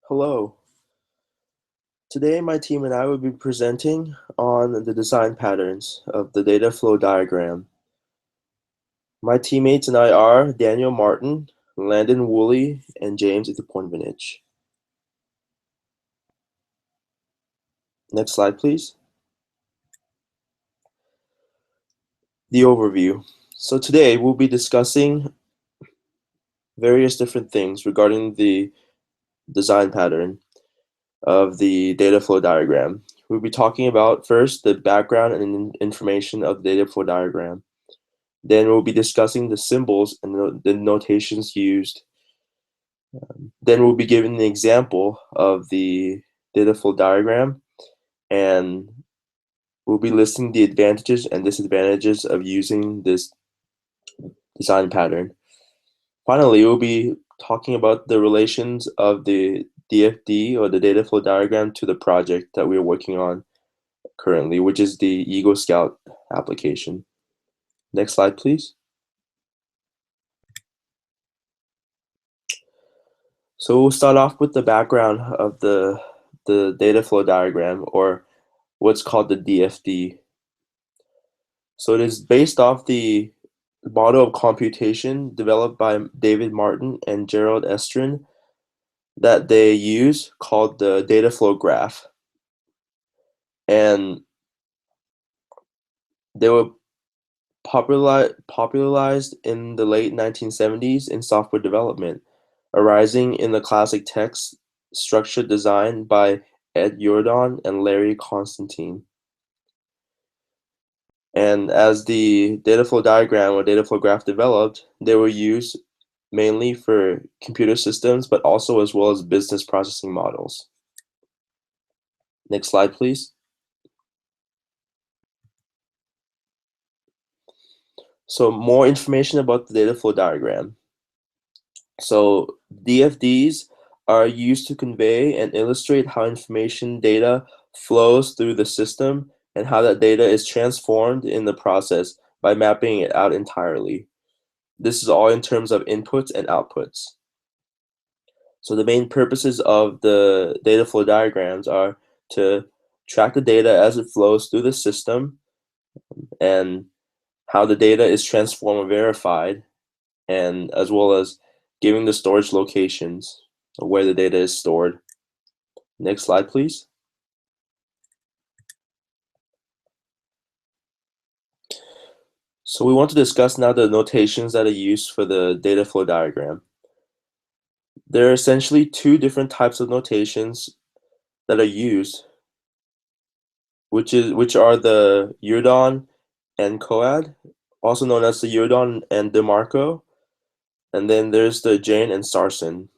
Hello. Today my team and I will be presenting on the design patterns of the data flow diagram. My teammates and I are Daniel Martin, Landon Woolley, and James Ituponvinich. Next slide, please. The overview. So today we'll be discussing various different things regarding the design pattern of the data flow diagram. We'll be talking about first the background and information of the data flow diagram. Then we'll be discussing the symbols and the notations used. Then we'll be giving an example of the data flow diagram, and we'll be listing the advantages and disadvantages of using this design pattern. Finally, we'll be talking about the relations of the DFD or the data flow diagram to the project that we're working on currently, which is the Eagle Scout application. Next slide, please. So we'll start off with the background of the data flow diagram, or what's called the DFD. So it is based off the model of computation developed by David Martin and Gerald Estrin that they use, called the data flow graph. And they were popularized in the late 1970s in software development, arising in the classic text structure design by Ed Yourdon and Larry Constantine. And as the data flow diagram or data flow graph developed, they were used mainly for computer systems, but also as well as business processing models. Next slide, please. So more information about the data flow diagram. So DFDs are used to convey and illustrate how information data flows through the system and how that data is transformed in the process by mapping it out entirely. This is all in terms of inputs and outputs. So the main purposes of the data flow diagrams are to track the data as it flows through the system and how the data is transformed or verified, and as well as giving the storage locations where the data is stored. Next slide, please. So we want to discuss now the notations that are used for the data flow diagram. There are essentially two different types of notations that are used, which are the Yourdon and Coad, also known as the Yourdon and DeMarco, and then there's the Jain and Sarson.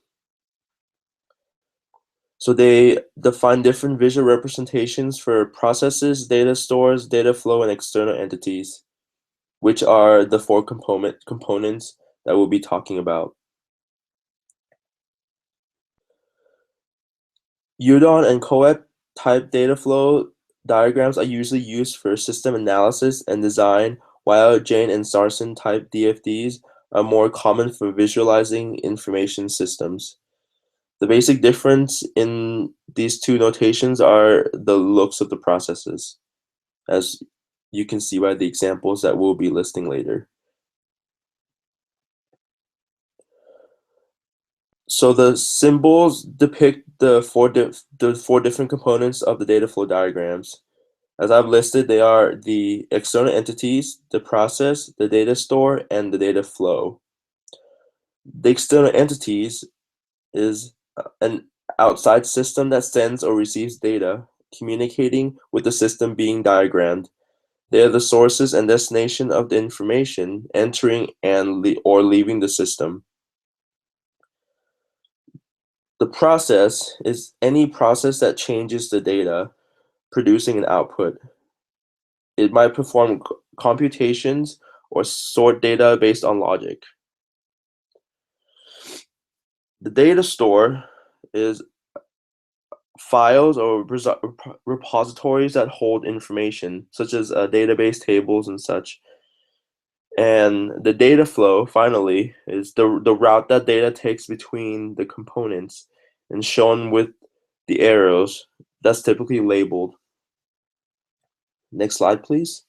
So they define different visual representations for processes, data stores, data flow, and external entities, which are the four components that we'll be talking about. Yourdon and Coad type data flow diagrams are usually used for system analysis and design, while Jain and Sarson type DFDs are more common for visualizing information systems. The basic difference in these two notations are the looks of the processes, as you can see by the examples that we'll be listing later. So the symbols depict the four different components of the data flow diagrams. As I've listed, they are the external entities, the process, the data store, and the data flow. The external entities is an outside system that sends or receives data, communicating with the system being diagrammed. They are the sources and destination of the information entering and or leaving the system. The process is any process that changes the data, producing an output. It might perform computations or sort data based on logic. The data store is files or repositories that hold information, such as database tables and such. And the data flow, finally, is the route that data takes between the components. and shown with the arrows, that's typically labeled. Next slide, please.